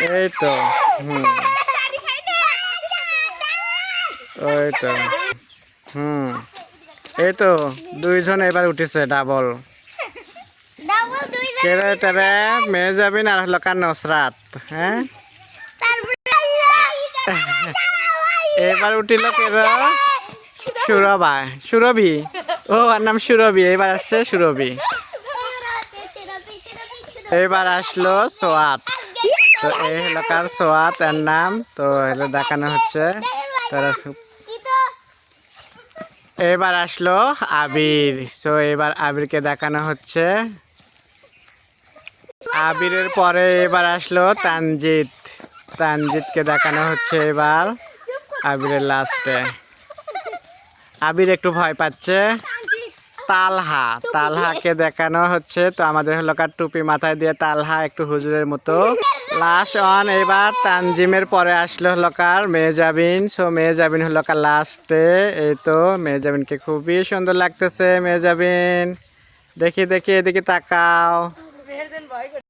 এই তো ওই তো এই তো দুইজন এবার উঠেছে ডাবল কেরে টেরে মেয়ে যাবি না হলো কার নসরাত হ্যাঁ এবার উঠিল কেরা সুরভি ও আর নাম সুরভি এবার আসছে সুরভি এবার আসলো সোয়াত তো এই হলো কার সোয়াত এর নাম তো হলো দেখানো হচ্ছে তারা এবার আসলো আবির সো এবার আবিরকে দেখানো হচ্ছে আবিরের পরে এবার আসলো তানজিৎকে দেখানো হচ্ছে এবার আবিরের লাস্টে আবির একটু ভয় পাচ্ছে তালহাকে দেখানো হচ্ছে তো আমাদের হলো কার টুপি মাথায় দিয়ে তালহা একটু হুজুরের মতো লাস্ট অন এবার তানজিমের পরে আসলো হলো কার মেহজাবিন সো মেহজাবিন হলো কার লাস্টে এই তো মেহজাবিনকে খুবই সুন্দর লাগতেছে মেহজাবিন দেখি এদিকে তাকাও